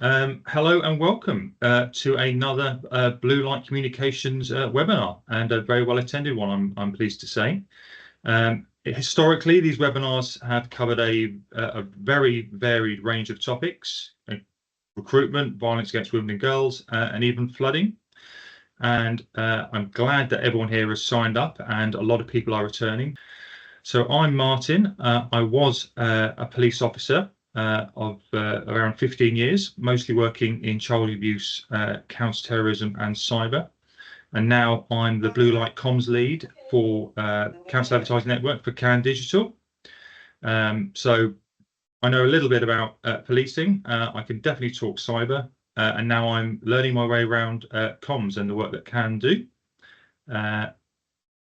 Hello and welcome to another Blue Light Communications webinar, and a very well attended one, I'm pleased to say. Historically, these webinars have covered a very varied range of topics: recruitment, violence against women and girls, and even flooding. And I'm glad that everyone here has signed up, and a lot of people are returning. So I'm Martin. I was a police officer of around 15 years, mostly working in child abuse, counter-terrorism and cyber. And now I'm the Blue Light Comms lead for Council Advertising Network for Can Digital. So I know a little bit about policing. I can definitely talk cyber. And now I'm learning my way around comms and the work that Can do.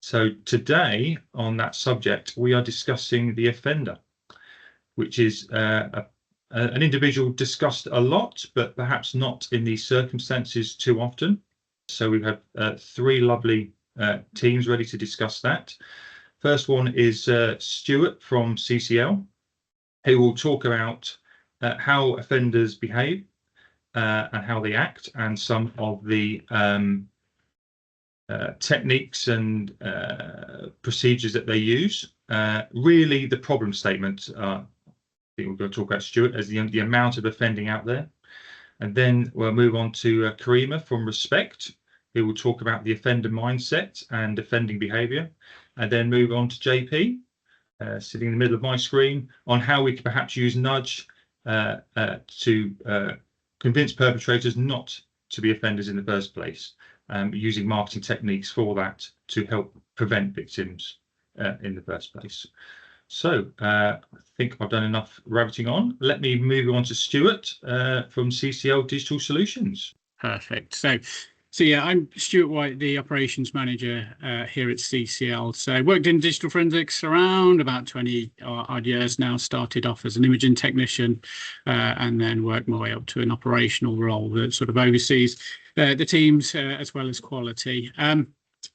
So today on that subject, we are discussing the offender, which is an individual discussed a lot, but perhaps not in these circumstances too often. So we have three lovely teams ready to discuss that. First one is Stuart from CCL, who will talk about how offenders behave and how they act, and some of the techniques and procedures that they use. Really, the problem statement, I think we're going to talk about Stuart as the amount of offending out there. And then we'll move on to Karima from Respect, who will talk about the offender mindset and offending behaviour. And then move on to JP, sitting in the middle of my screen, on how we could perhaps use nudge to convince perpetrators not to be offenders in the first place, using marketing techniques for that to help prevent victims in the first place. So I think I've done enough rabbiting on. Let me move on to Stuart from CCL Digital Solutions. Perfect. So yeah, I'm Stuart White, the operations manager here at CCL. So I worked in digital forensics around about 20 odd years now. Started off as an imaging technician and then worked my way up to an operational role that sort of oversees the teams as well as quality.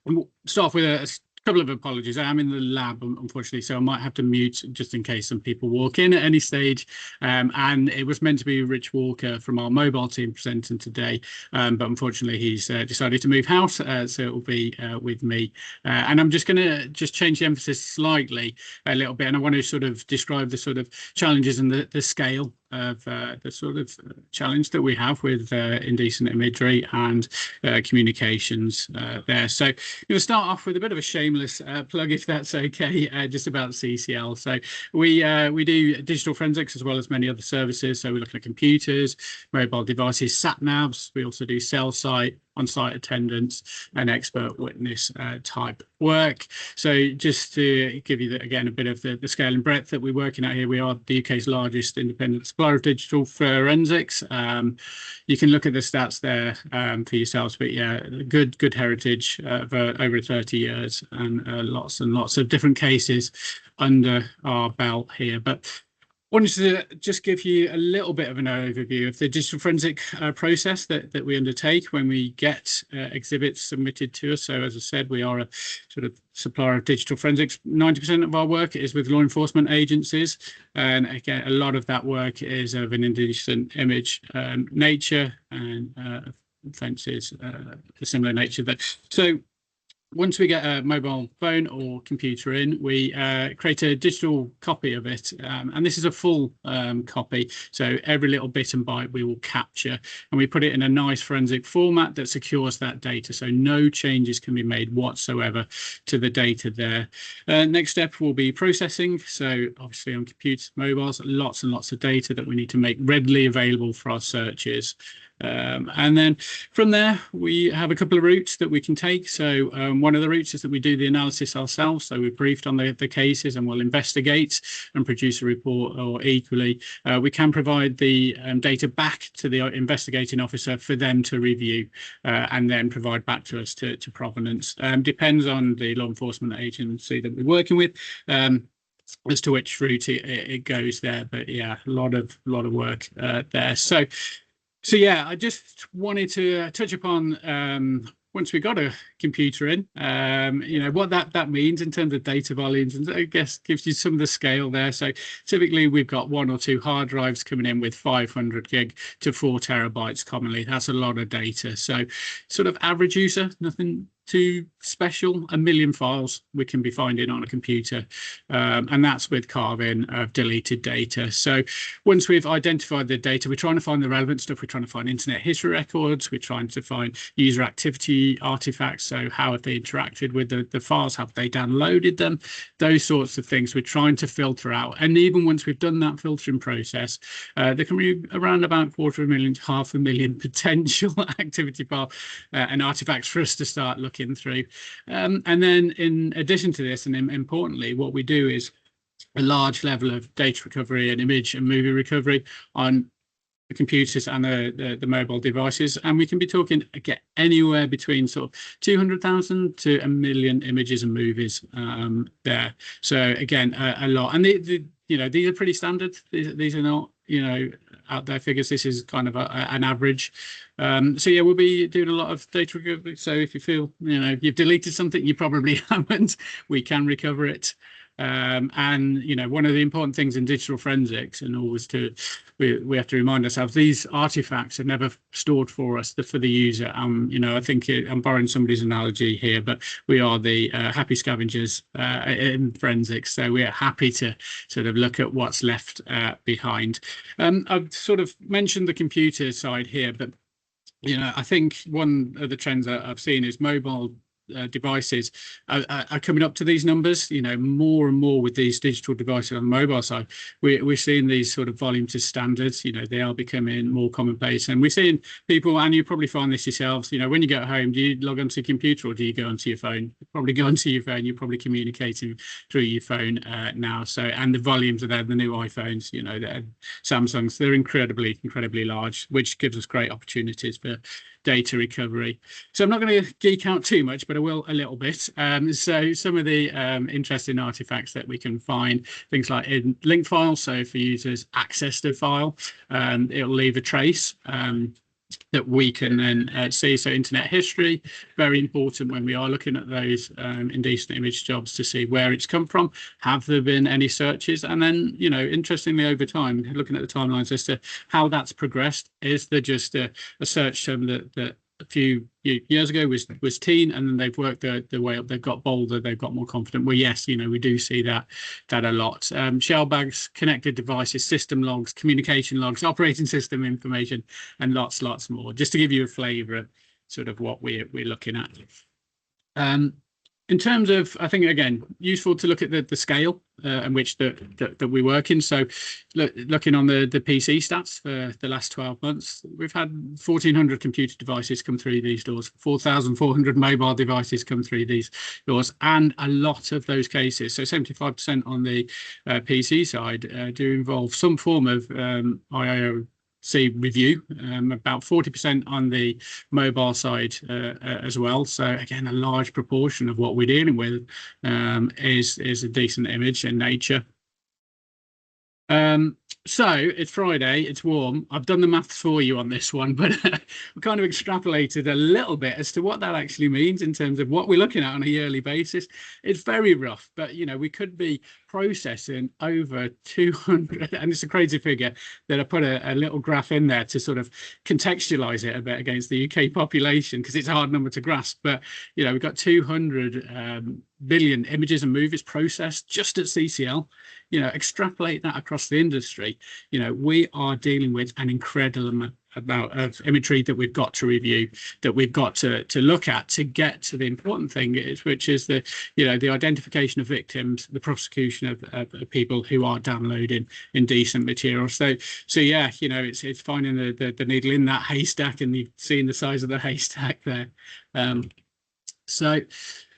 We'll start off with a couple of apologies. I am in the lab, unfortunately, so I might have to mute just in case some people walk in at any stage. And it was meant to be Rich Walker from our mobile team presenting today, but unfortunately he's decided to move house, so it will be with me. And I'm just going to change the emphasis slightly a little bit, and I want to sort of describe the sort of challenges and the scale of the sort of challenge that we have with indecent imagery and communications there. So we'll start off with a bit of a shameless plug, if that's okay, just about CCL. So we do digital forensics as well as many other services. So we're looking at computers, mobile devices, sat navs. We also do cell site, on-site attendance, and expert witness type work. So just to give you again a bit of the scale and breadth that we're working at here, we are the UK's largest independent supplier of digital forensics. You can look at the stats there for yourselves, but yeah, good heritage of over 30 years and lots of different cases under our belt here. But wanted to just give you a little bit of an overview of the digital forensic process that we undertake when we get exhibits submitted to us. So as I said, we are a sort of supplier of digital forensics. 90% of our work is with law enforcement agencies. And again, a lot of that work is of an indecent image nature and offences of a similar nature. So once we get a mobile phone or computer in, we create a digital copy of it. And this is a full copy. So every little bit and byte we will capture, and we put it in a nice forensic format that secures that data. So no changes can be made whatsoever to the data there. Next step will be processing. So obviously on computers, mobiles, lots and lots of data that we need to make readily available for our searches. And then from there, we have a couple of routes that we can take. So one of the routes is that we do the analysis ourselves. So we're briefed on the cases and we'll investigate and produce a report, or equally, we can provide the data back to the investigating officer for them to review and then provide back to us to provenance. Depends on the law enforcement agency that we're working with. As to which route it goes there, but yeah, a lot of work there. So yeah, I just wanted to touch upon once we got a computer in, what that means in terms of data volumes, and I guess gives you some of the scale there. So typically we've got 1 or 2 hard drives coming in with 500 gig to 4 terabytes commonly. That's a lot of data. So sort of average user, nothing too special, 1 million files we can be finding on a computer, and that's with carving of deleted data. So once we've identified the data, we're trying to find the relevant stuff. We're trying to find internet history records. We're trying to find user activity artifacts. So how have they interacted with the files? Have they downloaded them? Those sorts of things we're trying to filter out. And even once we've done that filtering process, there can be around about 250,000 to 500,000 potential activity file and artifacts for us to start looking through. And then in addition to this, and importantly, what we do is a large level of data recovery and image and movie recovery on the computers and the mobile devices, and we can be talking again anywhere between sort of 200,000 to 1 million images and movies there. So again, a lot, and these are pretty standard. These are not out there figures. This is kind of an average. So yeah, we'll be doing a lot of data recovery. So if you feel you've deleted something, you probably haven't, we can recover it. And one of the important things in digital forensics, and always we have to remind ourselves, these artifacts are never stored for us, for the user. I think I'm borrowing somebody's analogy here, but we are the happy scavengers in forensics. So we are happy to sort of look at what's left behind. I've sort of mentioned the computer side here, but I think one of the trends that I've seen is mobile devices are coming up to these numbers, more and more with these digital devices on the mobile side. We're seeing these sort of volumes as standards, they are becoming more commonplace. And we're seeing people, and you probably find this yourselves, when you get home, do you log onto your computer or do you go onto your phone? You probably go onto your phone. You're probably communicating through your phone now. So, and the volumes are there, the new iPhones, the Samsungs, they're incredibly large, which gives us great opportunities for data recovery. So I'm not going to geek out too much, but I will a little bit. So some of the interesting artifacts that we can find, things like in link files. So if users access the file, it'll leave a trace that we can then see. So internet history, very important when we are looking at those indecent image jobs, to see where it's come from. Have there been any searches? And then, interestingly, over time, looking at the timelines as to how that's progressed. Is there just a search term that a few years ago was teen, and then they've worked the way up, they've got bolder, they've got more confident? Well, yes, we do see that a lot. Shell bags, connected devices, system logs, communication logs, operating system information, and lots more, just to give you a flavour of sort of what we're looking at. In terms of, I think, again, useful to look at the scale in which that we work in. So looking on the PC stats for the last 12 months, we've had 1,400 computer devices come through these doors, 4,400 mobile devices come through these doors, and a lot of those cases, so 75% on the PC side, do involve some form of IIoT review, about 40% on the mobile side as well. So again, a large proportion of what we're dealing with is a decent image in nature. So it's Friday, it's warm. I've done the maths for you on this one, but we kind of extrapolated a little bit as to what that actually means in terms of what we're looking at on a yearly basis. It's very rough, but we could be processing over 200, and it's a crazy figure that I put a little graph in there to sort of contextualize it a bit against the UK population, because it's a hard number to grasp. But we've got 200 billion images and movies processed just at CCL. Extrapolate that across the industry, we are dealing with an incredible amount of imagery that we've got to review, that we've got to look at to get to the important thing, which is the identification of victims, the prosecution of people who are downloading indecent material. So yeah, it's finding the needle in that haystack, and you've seen the size of the haystack there.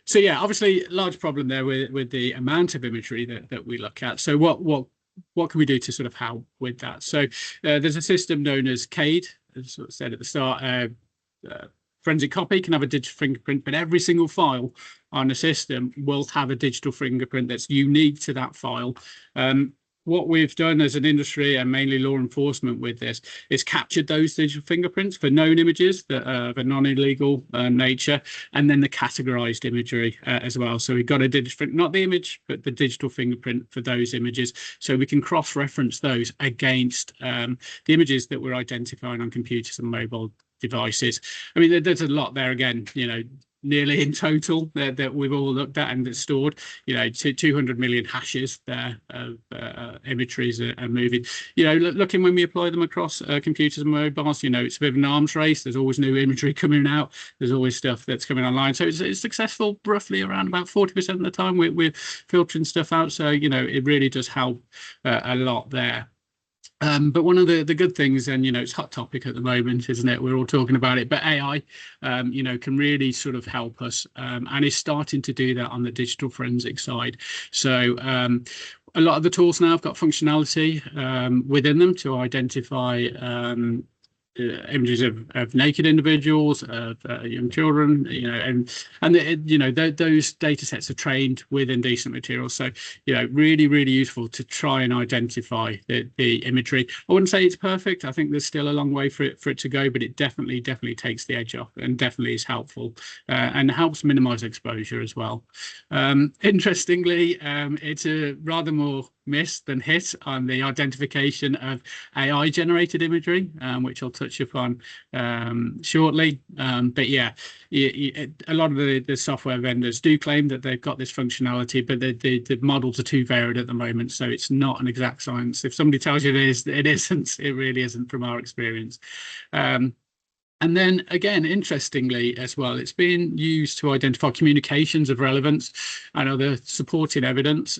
So yeah, obviously large problem there with the amount of imagery that we look at. So what can we do to sort of help with that? So there's a system known as CADE, as sort of said at the start. Forensic copy can have a digital fingerprint, but every single file on a system will have a digital fingerprint that's unique to that file. what we've done as an industry, and mainly law enforcement with this, is captured those digital fingerprints for known images that are of a non-illegal nature, and then the categorized imagery as well. So we've got a digital, not the image, but the digital fingerprint for those images. So we can cross-reference those against the images that we're identifying on computers and mobile devices. I mean, there's a lot there again, nearly in total that we've all looked at and that's stored, 200 million hashes there of imageries are moving. Looking when we apply them across computers and mobiles, it's a bit of an arms race. There's always new imagery coming out. There's always stuff that's coming online. So it's successful roughly around about 40% of the time we're filtering stuff out. So, it really does help a lot there. But one of the good things, and it's hot topic at the moment, isn't it? We're all talking about it, but AI, can really sort of help us, and is starting to do that on the digital forensic side. So a lot of the tools now have got functionality within them to identify images of naked individuals, of young children, those data sets are trained with indecent materials. So, really, really useful to try and identify the imagery. I wouldn't say it's perfect. I think there's still a long way for it to go, but it definitely takes the edge off and definitely is helpful and helps minimize exposure as well. Interestingly, it's a rather more miss than hit on the identification of AI generated imagery, which I'll touch upon shortly. But yeah, a lot of the software vendors do claim that they've got this functionality, but the models are too varied at the moment, so it's not an exact science. If somebody tells you it is, it isn't. It really isn't from our experience. And then again, interestingly as well, it's being used to identify communications of relevance and other supporting evidence,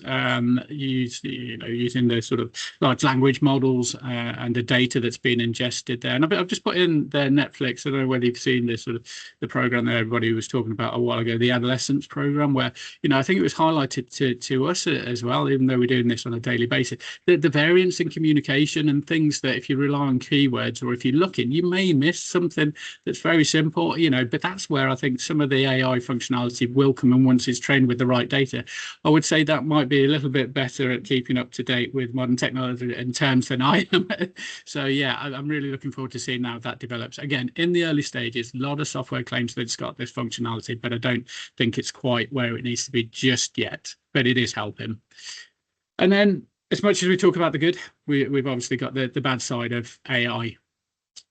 using the sort of large language models and the data that's been ingested there. And I've just put in there Netflix. I don't know whether you've seen this sort of the program that everybody was talking about a while ago, the adolescence program, where I think it was highlighted to us as well, even though we're doing this on a daily basis, the variance in communication and things that if you rely on keywords or if you're looking, you may miss something that's very simple, but that's where I think some of the AI functionality will come in once it's trained with the right data. I would say that might be a little bit better at keeping up to date with modern technology in terms than I am. So yeah, I'm really looking forward to seeing how that develops. Again, in the early stages, a lot of software claims that it's got this functionality, but I don't think it's quite where it needs to be just yet, but it is helping. And then as much as we talk about the good, we've obviously got the bad side of AI.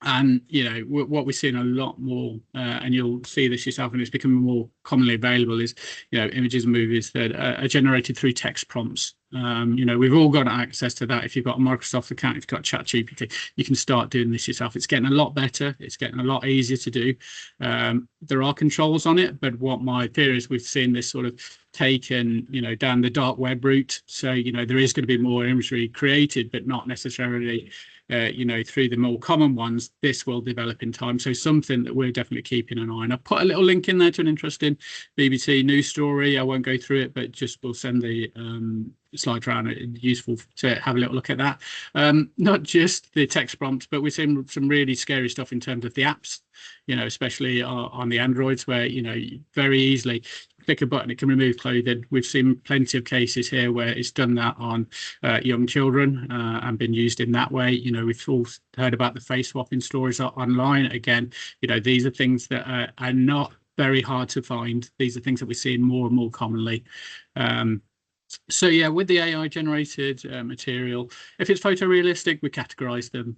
And what we're seeing a lot more, and you'll see this yourself, and it's becoming more commonly available, is images and movies that are generated through text prompts. We've all got access to that. If you've got a Microsoft account, if you've got ChatGPT, you can start doing this yourself. It's getting a lot better. It's getting a lot easier to do. There are controls on it, but what my theory is, we've seen this sort of taken, down the dark web route. So, there is going to be more imagery created, but not necessarily through the more common ones. This will develop in time. So something that we're definitely keeping an eye on. I've put a little link in there to an interesting BBC news story. I won't go through it, but just we'll send the slides around. It's useful to have a little look at that. Not just the text prompts, but we're seeing some really scary stuff in terms of the apps, especially on the Androids, where, very easily click a button, it can remove clothing. We've seen plenty of cases here where it's done that on young children and been used in that way. We've all heard about the face swapping stories online. Again, these are things that are not very hard to find. These are things that we're seeing more and more commonly. So yeah, with the AI generated material, if it's photorealistic, we categorize them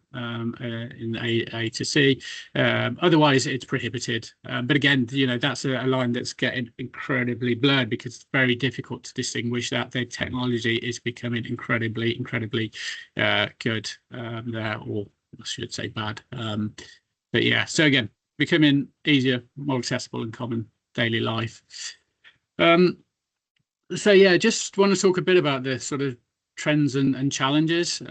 in A to C. Otherwise, it's prohibited. But again, that's a line that's getting incredibly blurred because it's very difficult to distinguish that. The technology is becoming incredibly good there, or I should say bad. But yeah, so again, becoming easier, more accessible in common daily life. So yeah, just want to talk a bit about the sort of trends and challenges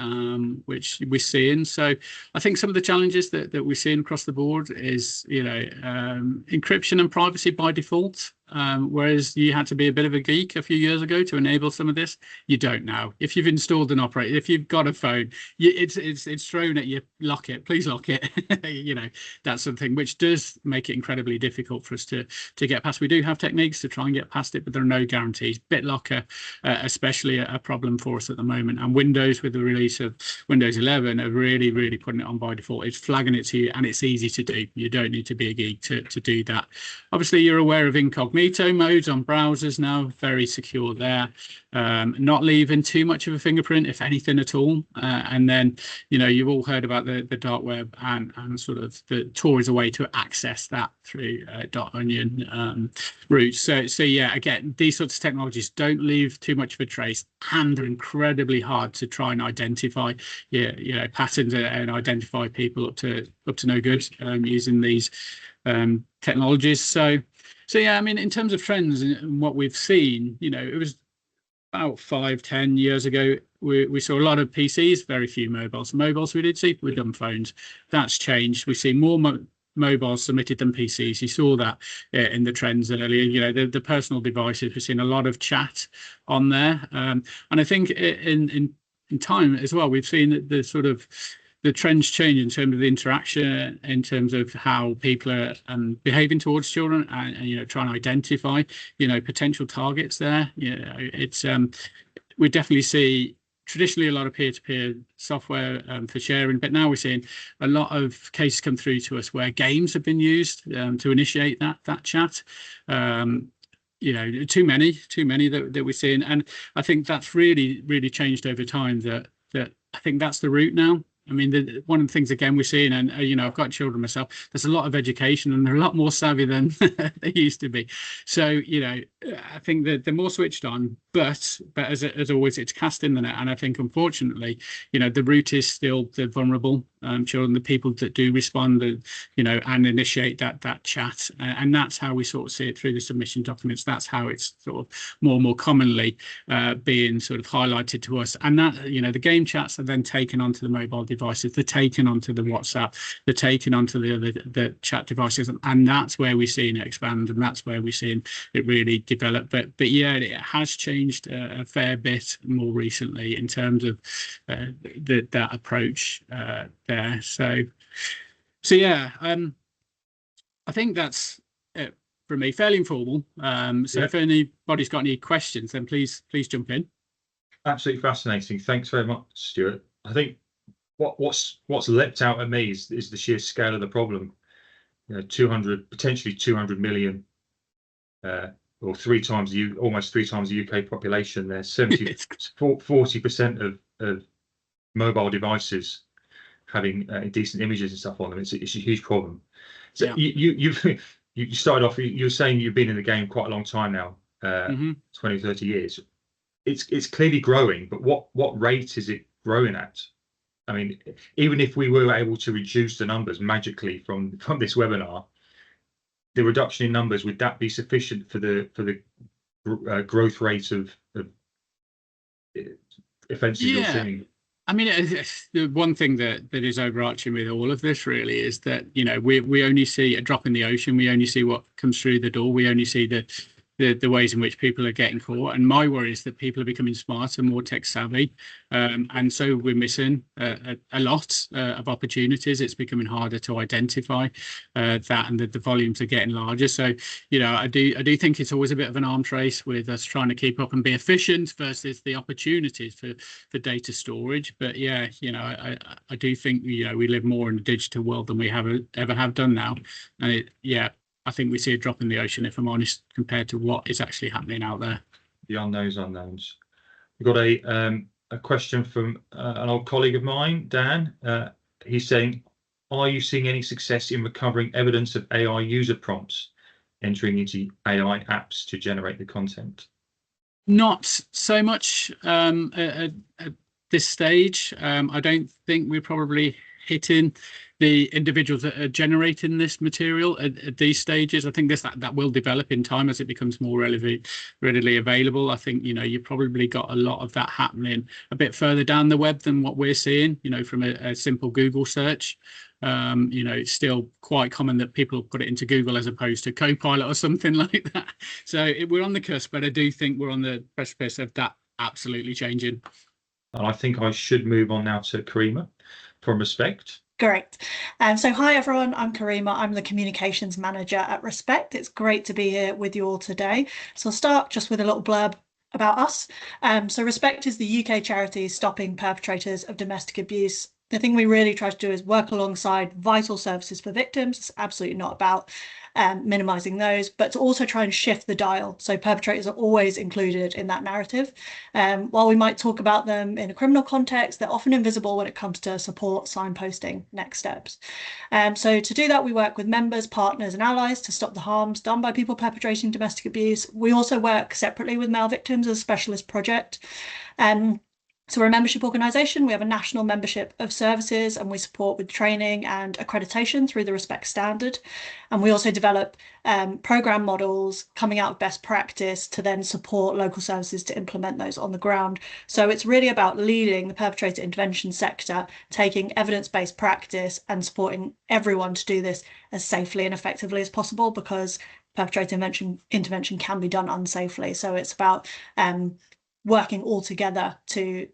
which we're seeing. So I think some of the challenges that we're seeing across the board is encryption and privacy by default. whereas you had to be a bit of a geek a few years ago to enable some of this. You don't now. If you've installed an operator, if you've got a phone, it's thrown at you. Lock it, please lock it. You know, that sort of thing, which does make it incredibly difficult for us to get past. We do have techniques to try and get past it, but there are no guarantees. BitLocker, especially a problem for us at the moment, and Windows, with the release of Windows 11, are really putting it on by default. It's flagging it to you, and it's easy to do. You don't need to be a geek to do that. Obviously, you're aware of incognito modes on browsers now, very secure there. Not leaving too much of a fingerprint, if anything at all. And then, you know, you've all heard about the dark web, and sort of the Tor is a way to access that through .onion routes. So yeah, again, these sorts of technologies don't leave too much of a trace, and are incredibly hard to try and identify, you know, patterns and identify people up to no good using these technologies. So yeah, I mean, in terms of trends and what we've seen, you know, it was about 5-10 years ago, we saw a lot of PCs, very few mobiles. Mobiles we did see were dumb phones. That's changed. We see more mobiles submitted than PCs. You saw that in the trends earlier. You know, the personal devices, we've seen a lot of chat on there. And I think in time as well, we've seen the sort of the trends change in terms of the interaction, in terms of how people are behaving towards children, and you know, trying to identify, you know, potential targets there. You know, it's we definitely see traditionally a lot of peer-to-peer software for sharing, but now we're seeing a lot of cases come through to us where games have been used to initiate that chat. You know, too many that we're seeing, and I think that's really changed over time. That I think that's the route now. I mean, one of the things, again, we're seeing, and you know, I've got children myself, there's a lot of education, and they're a lot more savvy than they used to be. So, you know, I think that they're more switched on, but as always, it's cast in the net. And I think, unfortunately, you know, the route is still the vulnerable children, the people that do respond, you know, and initiate that chat. And that's how we sort of see it through the submission documents. That's how it's sort of more commonly being sort of highlighted to us. And that, you know, the game chats are then taken onto the mobile devices, they're taken onto the WhatsApp, they're taken onto the chat devices, and that's where we're seeing it expand, and that's where we're seeing it really develop. But yeah, it has changed a fair bit more recently in terms of that approach there. So yeah, I think that's it for me. Fairly informal. So if anybody's got any questions, then please jump in. Absolutely fascinating. Thanks very much, Stuart. I think what's leapt out at me is the sheer scale of the problem. You know, potentially 200 million, or almost 3 times the UK population. There's 40% of mobile devices having decent images and stuff on them. It's a huge problem. So yeah. You started off, you were saying you've been in the game quite a long time now, 20, 30 years. It's clearly growing, but what rate is it growing at? I mean, even if we were able to reduce the numbers magically from this webinar, the reduction in numbers, would that be sufficient for the growth rate of offences you're seeing? I mean, the one thing that is overarching with all of this really is that, you know, we only see a drop in the ocean. We only see what comes through the door. We only see the ways in which people are getting caught. And my worry is that people are becoming smarter, more tech savvy. And so we're missing a lot of opportunities. It's becoming harder to identify that, and the volumes are getting larger. So, you know, I do think it's always a bit of an arms race with us trying to keep up and be efficient versus the opportunities for data storage. But yeah, you know, I do think, you know, we live more in a digital world than we ever have done now. And I think we see a drop in the ocean, if I'm honest, compared to what is actually happening out there. The unknowns. We've got a question from an old colleague of mine, Dan. He's saying, are you seeing any success in recovering evidence of AI user prompts entering into AI apps to generate the content? Not so much at this stage. I don't think we're probably hitting the individuals that are generating this material at these stages. I think that will develop in time as it becomes more readily available. I think, you know, you've probably got a lot of that happening a bit further down the web than what we're seeing, you know, from a simple Google search. You know, it's still quite common that people put it into Google as opposed to Copilot or something like that. So we're on the cusp, but I do think we're on the precipice of that absolutely changing. And I think I should move on now to Karima from Respect. Great. So hi everyone, I'm Karima. I'm the communications manager at Respect. It's great to be here with you all today. So I'll start just with a little blurb about us. So Respect is the UK charity stopping perpetrators of domestic abuse. The thing we really try to do is work alongside vital services for victims. It's absolutely not about minimising those, but to also try and shift the dial. So perpetrators are always included in that narrative. While we might talk about them in a criminal context, they're often invisible when it comes to support, signposting, next steps. So to do that, we work with members, partners and allies to stop the harms done by people perpetrating domestic abuse. We also work separately with male victims as a specialist project. So we're a membership organisation. We have a national membership of services and we support with training and accreditation through the Respect standard. And we also develop programme models coming out of best practice to then support local services to implement those on the ground. So it's really about leading the perpetrator intervention sector, taking evidence-based practice and supporting everyone to do this as safely and effectively as possible, because perpetrator intervention can be done unsafely. So it's about working all together to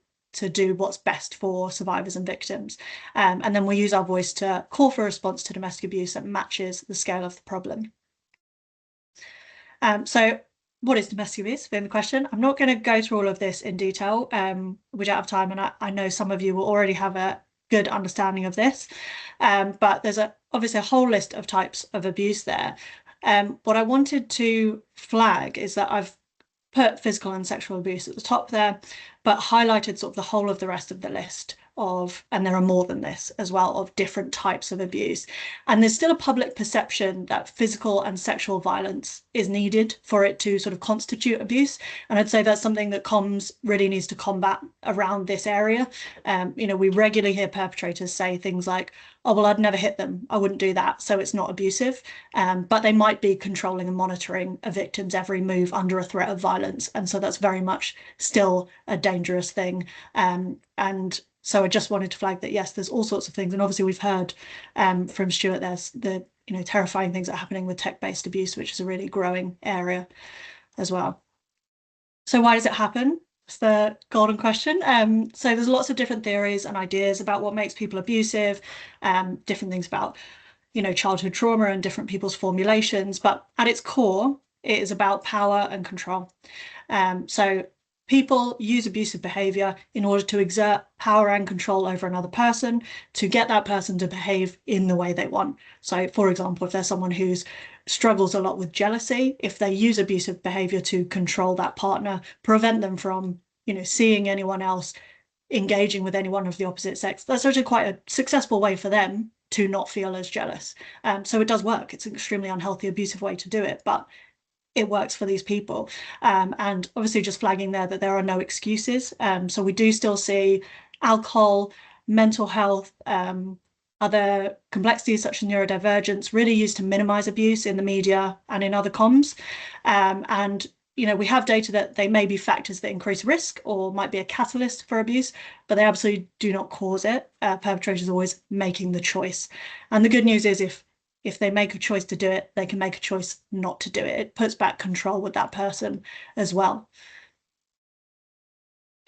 do what's best for survivors and victims. And then we use our voice to call for a response to domestic abuse that matches the scale of the problem. So what is domestic abuse? Being the question. I'm not going to go through all of this in detail. We don't have time, and I know some of you will already have a good understanding of this. But there's obviously a whole list of types of abuse there. What I wanted to flag is that I've put physical and sexual abuse at the top there, but highlighted sort of the whole of the rest of the list of, and there are more than this as well, of different types of abuse. And there's still a public perception that physical and sexual violence is needed for it to sort of constitute abuse. And I'd say that's something that comms really needs to combat around this area. You know, we regularly hear perpetrators say things like, oh, well, I'd never hit them, I wouldn't do that, so it's not abusive. But they might be controlling and monitoring a victim's every move under a threat of violence. And so that's very much still a dangerous thing. And so I just wanted to flag that, yes, there's all sorts of things. And obviously we've heard from Stuart, there's the terrifying things that are happening with tech-based abuse, which is a really growing area as well. So why does it happen? It's the golden question. So there's lots of different theories and ideas about what makes people abusive, different things about, childhood trauma and different people's formulations. But at its core, it is about power and control. So people use abusive behaviour in order to exert power and control over another person to get that person to behave in the way they want. So, for example, if there's someone who struggles a lot with jealousy, if they use abusive behaviour to control that partner, prevent them from, seeing anyone else engaging with anyone of the opposite sex, that's actually quite a successful way for them to not feel as jealous. So it does work. It's an extremely unhealthy, abusive way to do it, but it works for these people. And obviously just flagging there that there are no excuses. So we do still see alcohol, mental health, other complexities such as neurodivergence really used to minimize abuse in the media and in other comms. And we have data that they may be factors that increase risk or might be a catalyst for abuse, but they absolutely do not cause it. Perpetrators are always making the choice. And the good news is if they make a choice to do it, they can make a choice not to do it. It puts back control with that person as well.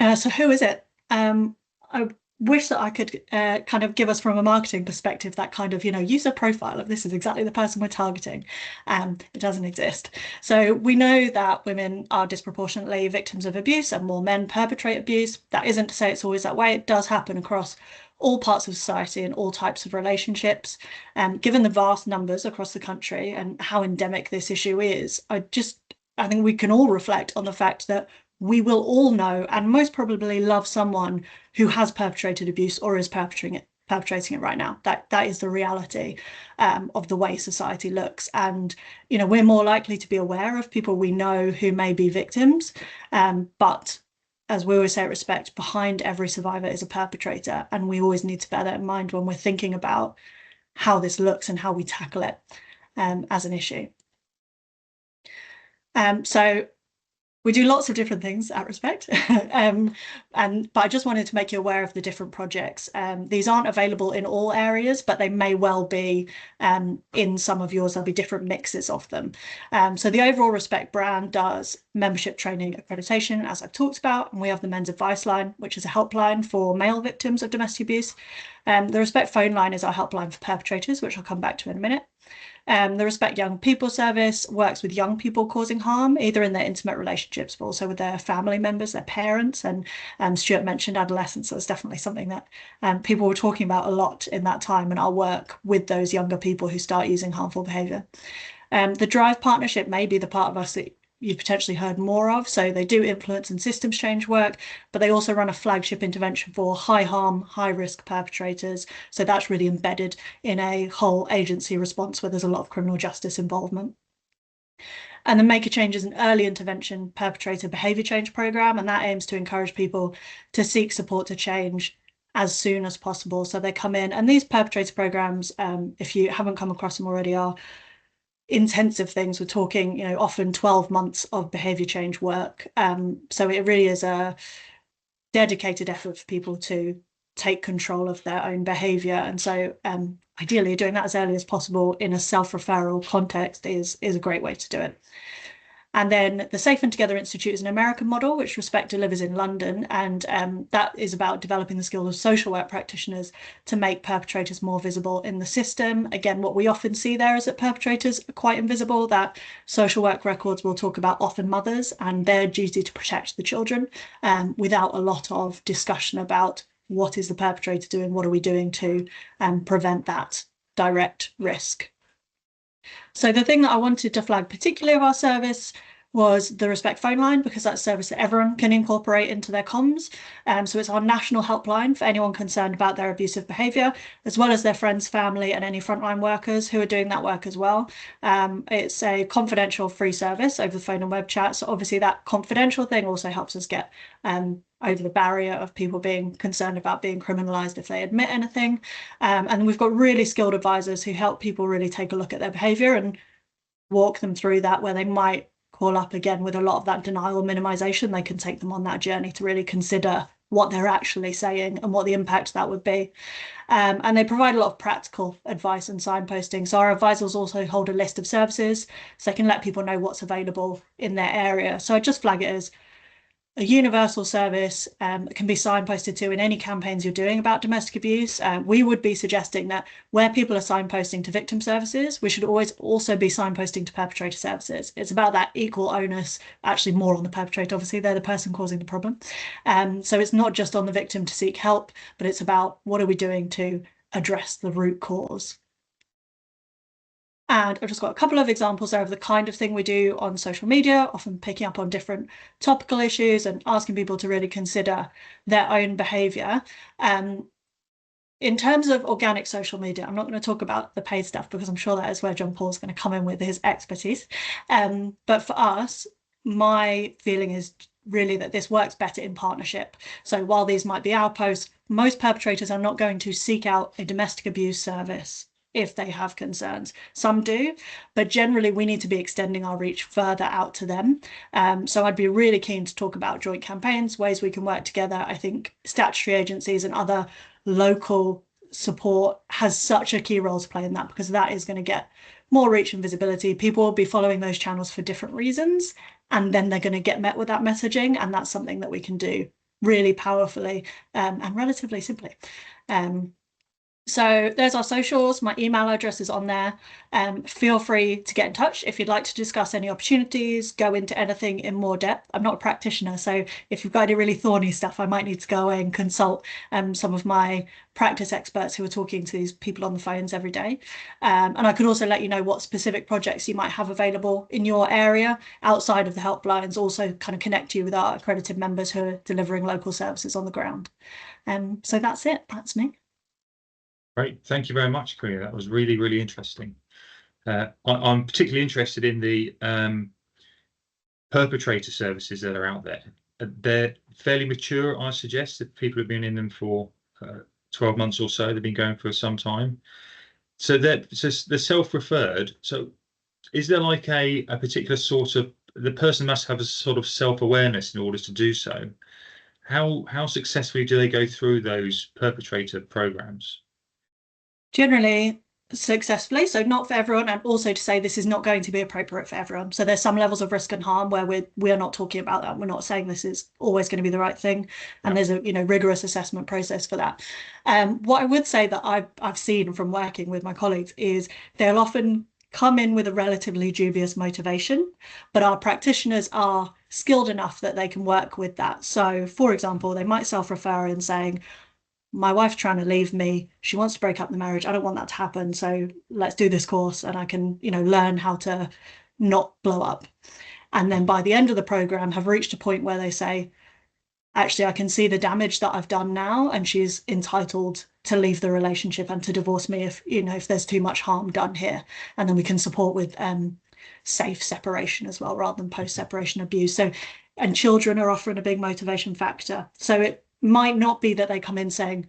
So who is it? I wish that I could kind of give us from a marketing perspective that kind of, user profile of this is exactly the person we're targeting. It doesn't exist. So we know that women are disproportionately victims of abuse and more men perpetrate abuse. That isn't to say it's always that way. It does happen across all parts of society and all types of relationships. Given the vast numbers across the country and how endemic this issue is, I think we can all reflect on the fact that we will all know and most probably love someone who has perpetrated abuse or is perpetrating it right now. That is the reality of the way society looks. And, we're more likely to be aware of people we know who may be victims, but as we always say at Respect, behind every survivor is a perpetrator, and we always need to bear that in mind when we're thinking about how this looks and how we tackle it as an issue. So we do lots of different things at Respect, but I just wanted to make you aware of the different projects. These aren't available in all areas, but they may well be in some of yours. There'll be different mixes of them. So the overall Respect brand does membership training accreditation, as I've talked about, and we have the Men's Advice Line, which is a helpline for male victims of domestic abuse. The Respect phone line is our helpline for perpetrators, which I'll come back to in a minute. The Respect Young People service works with young people causing harm, either in their intimate relationships, but also with their family members, their parents. And Stuart mentioned adolescence. So it's definitely something that people were talking about a lot in that time, and our work with those younger people who start using harmful behaviour. The Drive partnership may be the part of us that you've potentially heard more of. So they do influence and systems change work, but they also run a flagship intervention for high harm, high risk perpetrators. So that's really embedded in a whole agency response where there's a lot of criminal justice involvement. And the Make a Change is an early intervention perpetrator behaviour change programme, and that aims to encourage people to seek support to change as soon as possible. So they come in, and these perpetrator programmes, if you haven't come across them already, are intensive things. We're talking, often 12 months of behaviour change work. So it really is a dedicated effort for people to take control of their own behaviour. And so ideally doing that as early as possible in a self-referral context is a great way to do it. And then the Safe and Together Institute is an American model, which Respect delivers in London. And that is about developing the skills of social work practitioners to make perpetrators more visible in the system. Again, what we often see there is that perpetrators are quite invisible, that social work records will talk about often mothers and their duty to protect the children without a lot of discussion about what is the perpetrator doing, what are we doing to prevent that direct risk. So the thing that I wanted to flag particularly of our service was the Respect phone line, because that's a service that everyone can incorporate into their comms. So it's our national helpline for anyone concerned about their abusive behaviour, as well as their friends, family, and any frontline workers who are doing that work as well. It's a confidential free service over the phone and web chat. So obviously that confidential thing also helps us get over the barrier of people being concerned about being criminalised if they admit anything. And we've got really skilled advisors who help people really take a look at their behaviour and walk them through that, where they might call up again with a lot of that denial minimisation. They can take them on that journey to really consider what they're actually saying and what the impact that would be. And they provide a lot of practical advice and signposting. So our advisors also hold a list of services, so they can let people know what's available in their area. So I just flag it as a universal service that can be signposted to in any campaigns you're doing about domestic abuse. We would be suggesting that where people are signposting to victim services, we should always also be signposting to perpetrator services. It's about that equal onus, actually more on the perpetrator, obviously they're the person causing the problem. So it's not just on the victim to seek help, but it's about what are we doing to address the root cause. And I've just got a couple of examples there of the kind of thing we do on social media, often picking up on different topical issues and asking people to really consider their own behaviour. In terms of organic social media, I'm not going to talk about the paid stuff because I'm sure that is where John Paul's going to come in with his expertise. But for us, my feeling is really that this works better in partnership. So while these might be our posts, most perpetrators are not going to seek out a domestic abuse service if they have concerns. Some do, but generally we need to be extending our reach further out to them. So I'd be really keen to talk about joint campaigns, ways we can work together. I think statutory agencies and other local support has such a key role to play in that, because that is going to get more reach and visibility. People will be following those channels for different reasons, and then they're going to get met with that messaging, and that's something that we can do really powerfully and relatively simply. So there's our socials. My email address is on there. Feel free to get in touch if you'd like to discuss any opportunities, go into anything in more depth. I'm not a practitioner, so if you've got any really thorny stuff, I might need to go away and consult some of my practice experts who are talking to these people on the phones every day. And I could also let you know what specific projects you might have available in your area outside of the helplines, also kind of connect you with our accredited members who are delivering local services on the ground. So that's it. That's me. Great, thank you very much, Karima. That was really, really interesting. I'm particularly interested in the perpetrator services that are out there. they're fairly mature, I suggest. That people have been in them for 12 months or so. They've been going for some time. So they're self-referred. So is there like a particular sort of, the person must have a sort of self-awareness in order to do so? How successfully do they go through those perpetrator programs? Generally successfully, so not for everyone, and also to say this is not going to be appropriate for everyone. So there's some levels of risk and harm where we're not talking about that. We're not saying this is always going to be the right thing, and there's a rigorous assessment process for that. What I would say that I've seen from working with my colleagues is they'll often come in with a relatively dubious motivation, but our practitioners are skilled enough that they can work with that. So, for example, they might self-refer in saying, my wife's trying to leave me, she wants to break up the marriage, I don't want that to happen, so let's do this course and I can learn how to not blow up. And then by the end of the program have reached a point where they say, actually I can see the damage that I've done now, and she's entitled to leave the relationship and to divorce me if there's too much harm done here. And then we can support with safe separation as well, rather than post-separation abuse. So, and children are often a big motivation factor. So it might not be that they come in saying,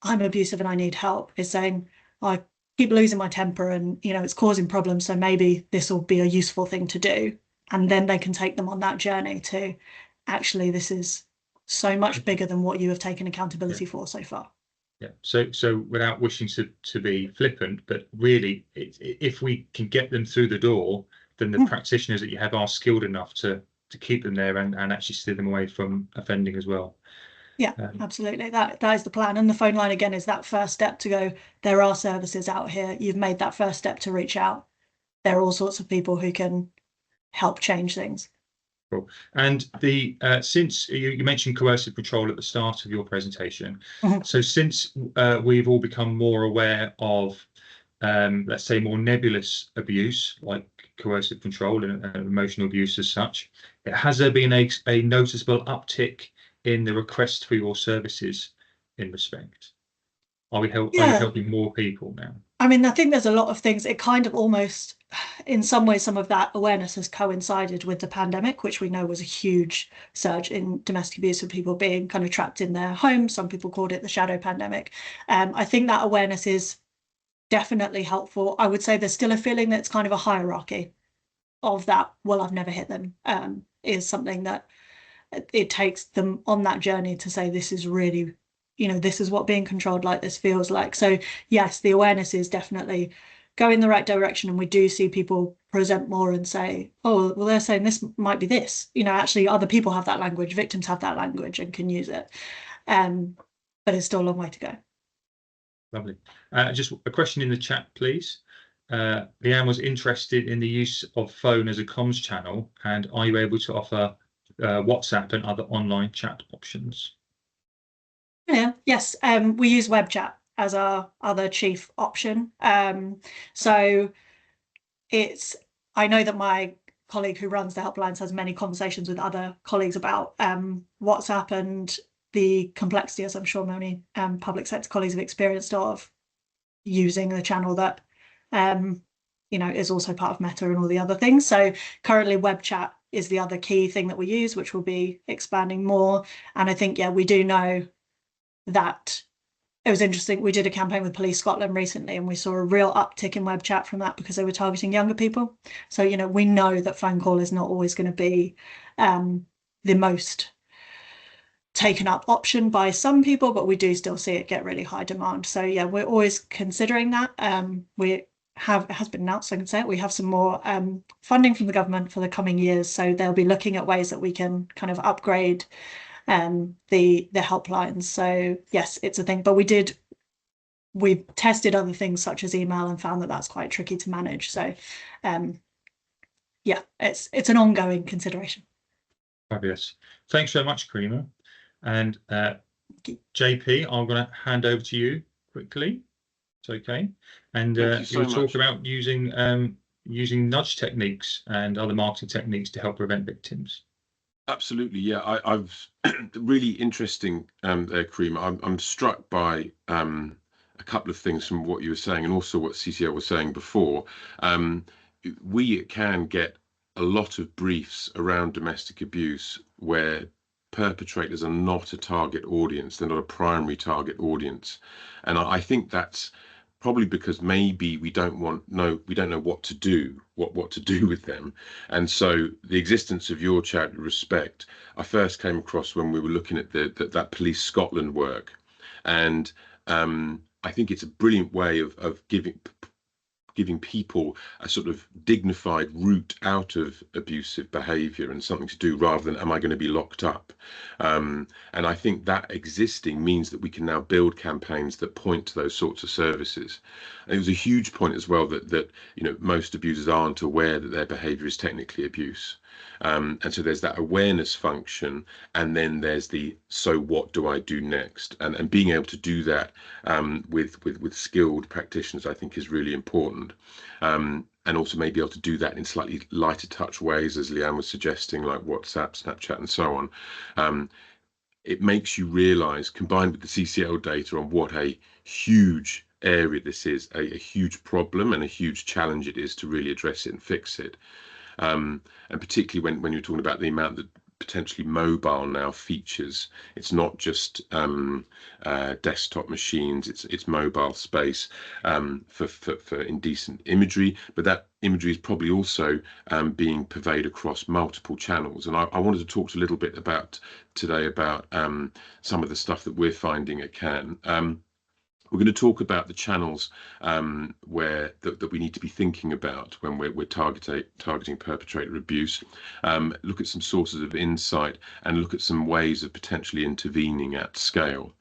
I'm abusive and I need help. It's saying, I keep losing my temper and it's causing problems, so maybe this will be a useful thing to do. And then they can take them on that journey to, actually, this is so much bigger than what you have taken accountability for so far. Yeah. So without wishing to be flippant, but really, if we can get them through the door, then the practitioners that you have are skilled enough to keep them there and actually steer them away from offending as well. Yeah, absolutely. That is the plan. And the phone line, again, is that first step to go, there are services out here. You've made that first step to reach out. There are all sorts of people who can help change things. Cool. And since you mentioned coercive control at the start of your presentation, so since we've all become more aware of, let's say, more nebulous abuse like coercive control and emotional abuse as such, has there been a noticeable uptick in the request for your services in respect? Are you helping more people now? I mean, I think there's a lot of things. It kind of almost, in some ways, some of that awareness has coincided with the pandemic, which we know was a huge surge in domestic abuse of people being kind of trapped in their homes. Some people called it the shadow pandemic. I think that awareness is definitely helpful. I would say there's still a feeling that it's kind of a hierarchy of that, well, I've never hit them, is something that it takes them on that journey to say, this is really, this is what being controlled like this feels like. So yes, the awareness is definitely going in the right direction, and we do see people present more and say, oh, well, they're saying this might be this, actually other people have that language, victims have that language and can use it, but it's still a long way to go. Lovely. Just a question in the chat, please. Leanne was interested in the use of phone as a comms channel, and are you able to offer WhatsApp and other online chat options? Yeah, yes, we use web chat as our other chief option. So I know that my colleague who runs the helplines has many conversations with other colleagues about WhatsApp and the complexity, as I'm sure many public sector colleagues have experienced, of using the channel that is also part of Meta and all the other things. So currently web chat is the other key thing that we use, which will be expanding more. And I think, yeah, we do know that it was interesting. We did a campaign with Police Scotland recently, and we saw a real uptick in web chat from that because they were targeting younger people. So, we know that phone call is not always going to be the most taken up option by some people, but we do still see it get really high demand. So yeah, we're always considering that. It has been announced, I can say it, we have some more funding from the government for the coming years, so they'll be looking at ways that we can kind of upgrade the helplines. So yes, it's a thing, but we tested other things such as email and found that that's quite tricky to manage. So yeah, it's an ongoing consideration. Fabulous. Thanks very much, Karima. And JP, I'm going to hand over to you quickly. It's okay. And you'll talk about using nudge techniques and other marketing techniques to help prevent victims. Absolutely, yeah. I've really interesting there, Karima. I'm struck by a couple of things from what you were saying, and also what CCL was saying before. We can get a lot of briefs around domestic abuse where perpetrators are not a target audience. They're not a primary target audience. And I think that's probably because maybe we don't know what to do, what to do with them. And so the existence of your charity Respect, I first came across when we were looking at that Police Scotland work. And I think it's a brilliant way of giving people a sort of dignified route out of abusive behavior and something to do, rather than am I going to be locked up? And I think that existing means that we can now build campaigns that point to those sorts of services. And it was a huge point as well that most abusers aren't aware that their behavior is technically abuse. And so there's that awareness function, and then there's the so what do I do next, and being able to do that with skilled practitioners, I think, is really important. And also maybe able to do that in slightly lighter touch ways, as Leanne was suggesting, like WhatsApp, Snapchat, and so on. It makes you realise, combined with the CCL data on what a huge area this is, a huge problem and a huge challenge it is to really address it and fix it. And particularly when you're talking about the amount that potentially mobile now features, it's not just desktop machines, it's mobile space for indecent imagery, but that imagery is probably also being purveyed across multiple channels. And I wanted to talk a little bit today about some of the stuff that we're finding at CAN. We're going to talk about the channels that we need to be thinking about when we're targeting perpetrator abuse, look at some sources of insight, and look at some ways of potentially intervening at scale.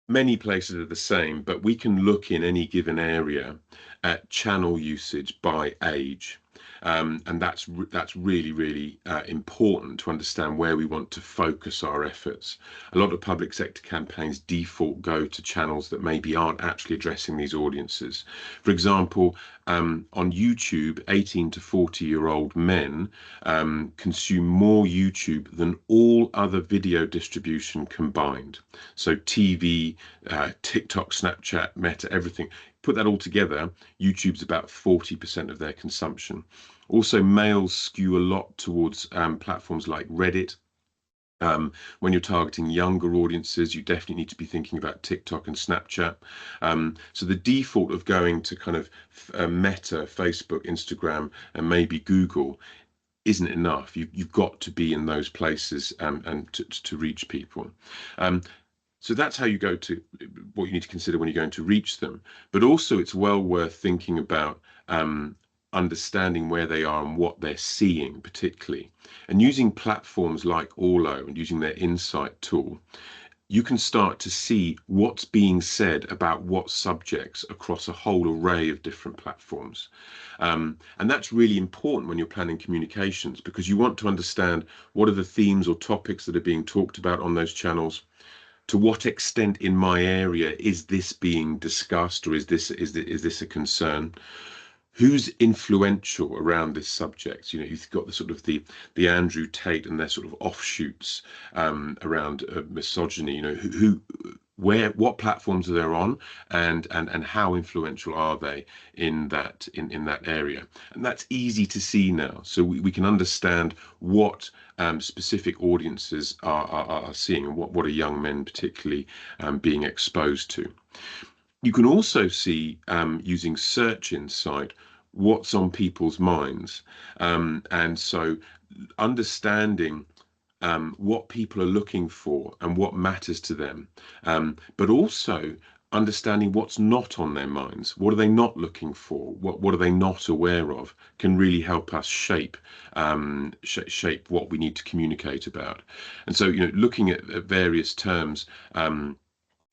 Many places are the same, but we can look in any given area at channel usage by age. And that's really important to understand where we want to focus our efforts. A lot of public sector campaigns default go to channels that maybe aren't actually addressing these audiences. For example, on YouTube, 18 to 40-year-old men consume more YouTube than all other video distribution combined. So TV, TikTok, Snapchat, Meta, everything. Put that all together, YouTube's about 40% of their consumption. Also, males skew a lot towards platforms like Reddit. When you're targeting younger audiences, you definitely need to be thinking about TikTok and Snapchat. So the default of going to kind of Meta, Facebook, Instagram, and maybe Google isn't enough. You've got to be in those places and to reach people. So that's how you go to what you need to consider when you're going to reach them. But also it's well worth thinking about understanding where they are and what they're seeing particularly. And using platforms like Orlo and using their insight tool, you can start to see what's being said about what subjects across a whole array of different platforms. And that's really important when you're planning communications, because you want to understand what are the themes or topics that are being talked about on those channels. To what extent in my area is this being discussed, or is this a concern? Who's influential around this subject? You've got the sort of the Andrew Tate and their sort of offshoots around misogyny. What platforms are they on, and how influential are they in that area? And that's easy to see now, so we can understand what specific audiences are seeing, and what are young men particularly being exposed to. You can also see, using search insight, what's on people's minds, and so understanding what people are looking for and what matters to them, but also understanding what's not on their minds. What are they not looking for? What are they not aware of? Can really help us shape what we need to communicate about. And so, looking at various terms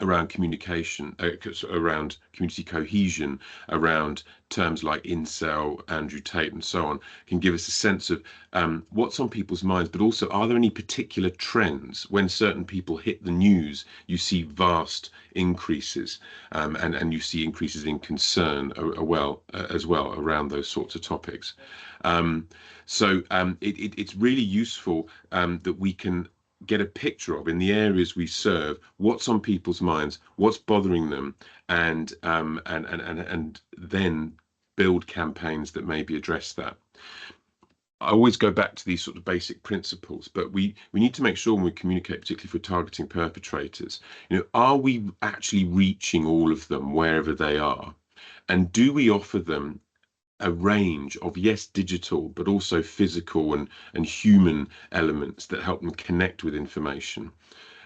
around communication, around community cohesion, around terms like incel, Andrew Tate, and so on, can give us a sense of what's on people's minds, but also, are there any particular trends? When certain people hit the news, you see vast increases, and you see increases in concern as well around those sorts of topics. So it's really useful that we can get a picture of, in the areas we serve, what's on people's minds, what's bothering them, and then build campaigns that maybe address that. I always go back to these sort of basic principles, but we need to make sure when we communicate, particularly for targeting perpetrators, are we actually reaching all of them wherever they are? And do we offer them a range of, yes, digital, but also physical and human elements that help them connect with information?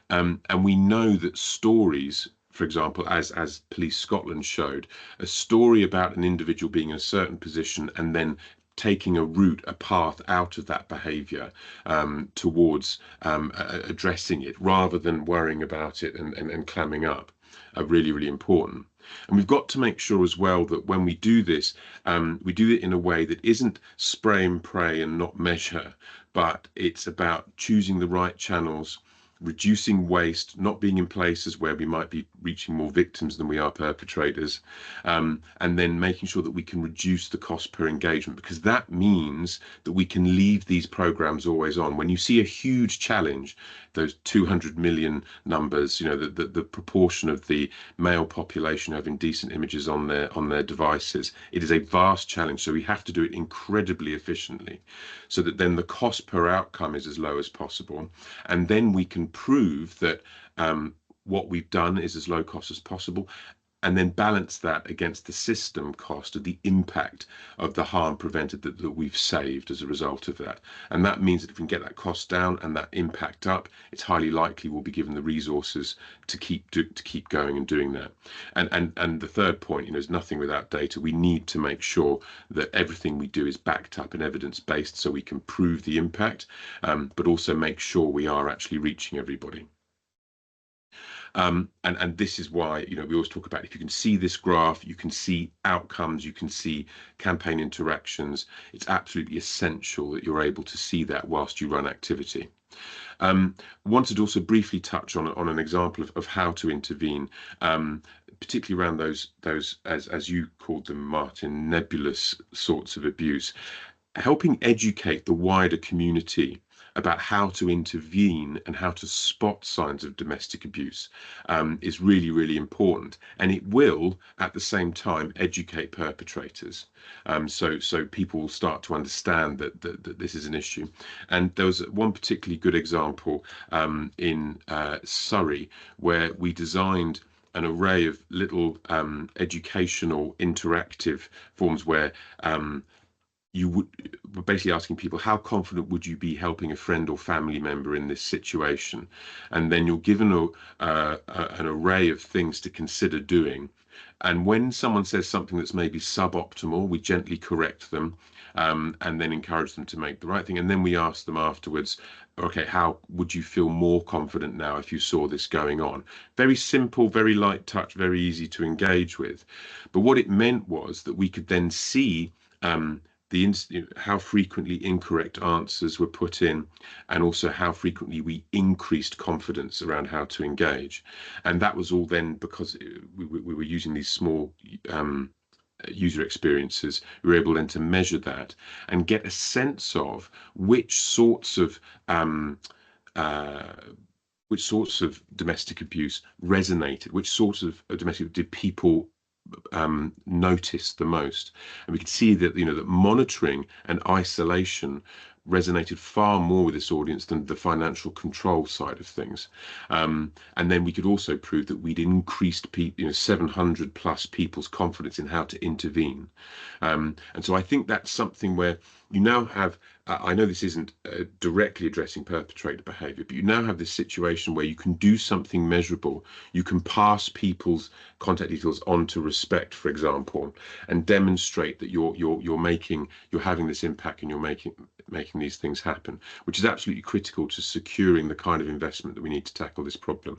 And we know that stories, for example, as Police Scotland showed, a story about an individual being in a certain position and then taking a route, a path out of that behavior towards addressing it rather than worrying about it and clamming up, are really, really important. And we've got to make sure as well that when we do this, we do it in a way that isn't spray and pray and not measure, but it's about choosing the right channels, reducing waste, not being in places where we might be reaching more victims than we are perpetrators, and then making sure that we can reduce the cost per engagement, because that means that we can leave these programs always on. When you see a huge challenge, those 200 million numbers, the proportion of the male population having decent images on their devices, it is a vast challenge. So we have to do it incredibly efficiently so that then the cost per outcome is as low as possible. And then we can prove that what we've done is as low cost as possible, and then balance that against the system cost of the impact of the harm prevented that we've saved as a result of that. And that means that if we can get that cost down and that impact up, it's highly likely we'll be given the resources to keep going and doing that. And the third point, is nothing without data. We need to make sure that everything we do is backed up and evidence-based so we can prove the impact, but also make sure we are actually reaching everybody. And this is why, we always talk about, if you can see this graph, you can see outcomes, you can see campaign interactions. It's absolutely essential that you're able to see that whilst you run activity. Wanted to also briefly touch on an example of how to intervene, particularly around those as you called them, Martin, nebulous sorts of abuse. Helping educate the wider community about how to intervene and how to spot signs of domestic abuse is really, really important. And it will, at the same time, educate perpetrators. So people will start to understand that this is an issue. And there was one particularly good example in Surrey, where we designed an array of little educational interactive forms where were basically asking people, how confident would you be helping a friend or family member in this situation? And then you're given an array of things to consider doing. And when someone says something that's maybe suboptimal, we gently correct them and then encourage them to make the right thing. And then we ask them afterwards, okay, how would you feel more confident now if you saw this going on? Very simple, very light touch, very easy to engage with. But what it meant was that we could then see how frequently incorrect answers were put in, and also how frequently we increased confidence around how to engage. And that was all then because we were using these small user experiences. We were able then to measure that and get a sense of which sorts of domestic abuse resonated, which sorts of domestic did people noticed the most. And we could see that that monitoring and isolation resonated far more with this audience than the financial control side of things. And then we could also prove that we'd increased 700 plus people's confidence in how to intervene. And so I think that's something where you now have, I know this isn't directly addressing perpetrator behavior, but you now have this situation where you can do something measurable. You can pass people's contact details on to Respect, for example, and demonstrate that you're having this impact and you're making these things happen, which is absolutely critical to securing the kind of investment that we need to tackle this problem.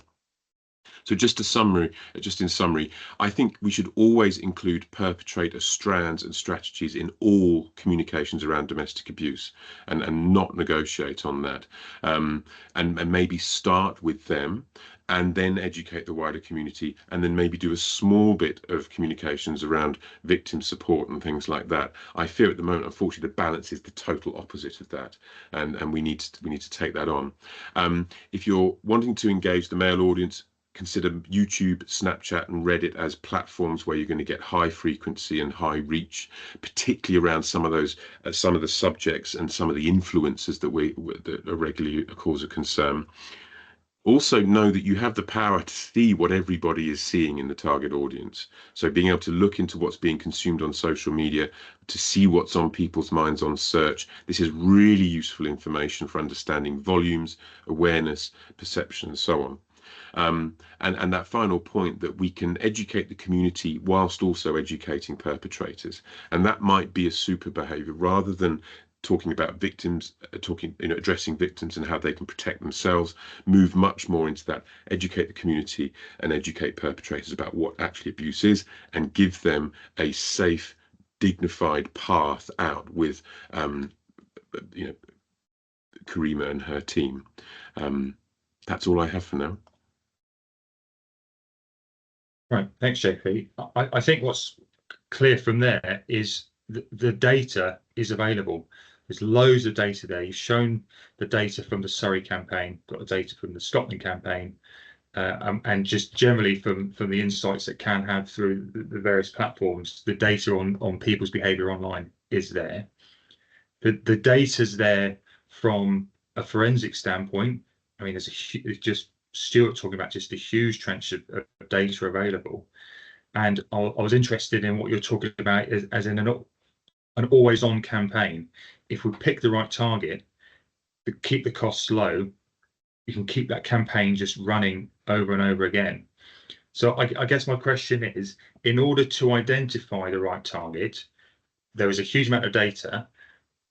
So just in summary, I think we should always include perpetrator strands and strategies in all communications around domestic abuse, and not negotiate on that, and maybe start with them and then educate the wider community, and then maybe do a small bit of communications around victim support and things like that. I fear at the moment, unfortunately, the balance is the total opposite of that, and we need to take that on. If you're wanting to engage the male audience, consider YouTube, Snapchat and Reddit as platforms where you're going to get high frequency and high reach, particularly around some of those, some of the subjects and some of the influences that are regularly a cause of concern. Also know that you have the power to see what everybody is seeing in the target audience. So being able to look into what's being consumed on social media, to see what's on people's minds on search. This is really useful information for understanding volumes, awareness, perception, and so on. And that final point, that we can educate the community whilst also educating perpetrators. And that might be a super behavior rather than talking about victims, addressing victims and how they can protect themselves, move much more into that, educate the community and educate perpetrators about what actually abuse is and give them a safe, dignified path out with, Karima and her team. That's all I have for now. Right, thanks, JP. I think what's clear from there is the data is available. There's loads of data there. You've shown the data from the Surrey campaign, got the data from the Scotland campaign, and just generally from the insights that CAN have through the various platforms. The data on people's behaviour online is there. The data's there from a forensic standpoint. I mean, it's just Stuart talking about just a huge trench of data available. And I was interested in what you're talking about as in an always-on campaign. If we pick the right target, keep the costs low, you can keep that campaign just running over and over again. So I guess my question is, in order to identify the right target, there is a huge amount of data.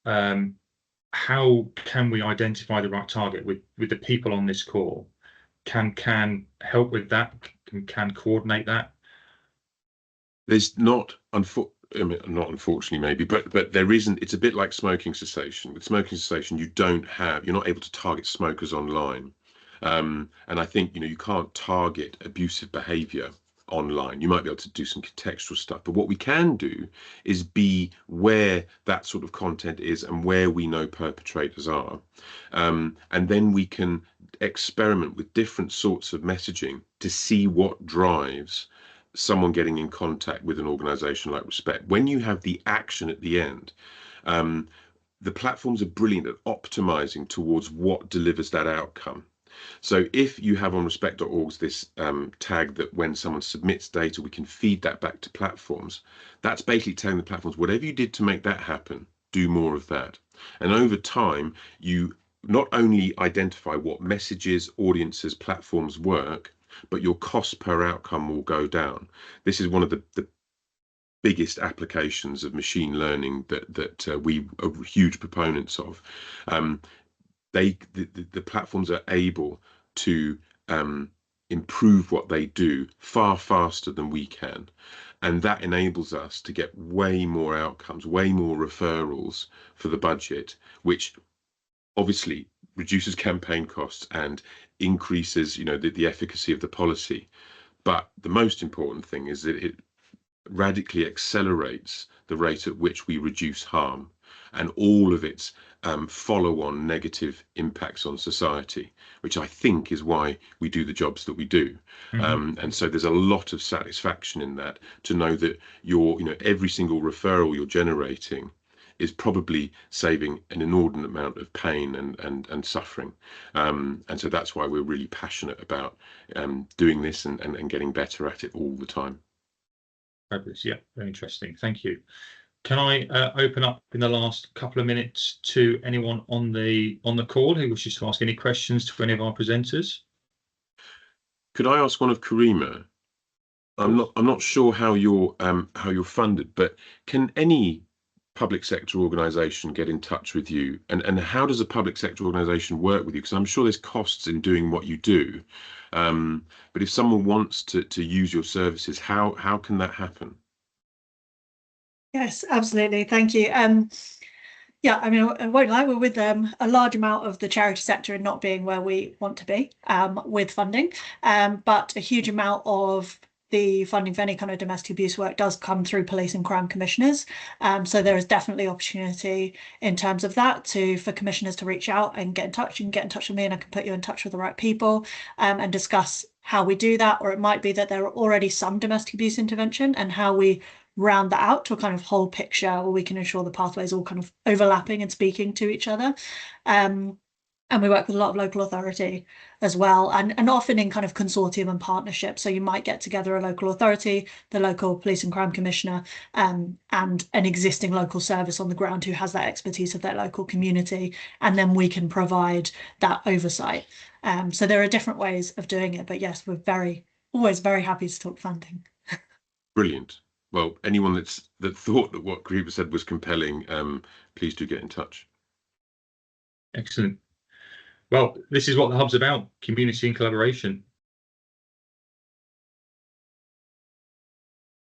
How can we identify the right target with the people on this call? Can help with that? Can coordinate that? There's not, not unfortunately maybe, but there isn't. It's a bit like smoking cessation. With smoking cessation, you're not able to target smokers online, and I think you can't target abusive behaviour online. You might be able to do some contextual stuff, but what we can do is be where that sort of content is and where we know perpetrators are, and then we can experiment with different sorts of messaging to see what drives someone getting in contact with an organization like Respect. When you have the action at the end, the platforms are brilliant at optimizing towards what delivers that outcome. So if you have on respect.org this tag that when someone submits data, we can feed that back to platforms, that's basically telling the platforms, whatever you did to make that happen, do more of that. And over time, you not only identify what messages, audiences, platforms work, but your cost per outcome will go down. This is one of the biggest applications of machine learning that we are huge proponents of. The platforms are able to improve what they do far faster than we can, and that enables us to get way more outcomes, way more referrals for the budget, which obviously reduces campaign costs and increases the efficacy of the policy. But the most important thing is that it radically accelerates the rate at which we reduce harm and all of its follow-on negative impacts on society, which I think is why we do the jobs that we do. And so there's a lot of satisfaction in that, to know that every single referral you're generating is probably saving an inordinate amount of pain and suffering. And so that's why we're really passionate about doing this and getting better at it all the time. Fabulous. Yeah, very interesting. Thank you. Can I open up in the last couple of minutes to anyone on the call who wishes to ask any questions to any of our presenters? Could I ask one of Karima? I'm not sure how you're funded, but can any public sector organisation get in touch with you, and how does a public sector organisation work with you? Because I'm sure there's costs in doing what you do, but if someone wants to use your services, how can that happen? Yes, absolutely. Thank you. Yeah, I mean, I won't lie, we're with a large amount of the charity sector and not being where we want to be with funding, but a huge amount of the funding for any kind of domestic abuse work does come through police and crime commissioners. So there is definitely opportunity in terms of that for commissioners to reach out and get in touch. You can get in touch with me and I can put you in touch with the right people and discuss how we do that, or it might be that there are already some domestic abuse intervention and how we round that out to a kind of whole picture where we can ensure the pathways all kind of overlapping and speaking to each other. And we work with a lot of local authority as well, and often in kind of consortium and partnership. So you might get together a local authority, the local police and crime commissioner, and an existing local service on the ground who has that expertise of their local community, and then we can provide that oversight. So there are different ways of doing it, but yes, we're always very happy to talk funding. Brilliant. Well, anyone that thought that what Karima said was compelling, please do get in touch. Excellent. Well, this is what the hub's about: community and collaboration.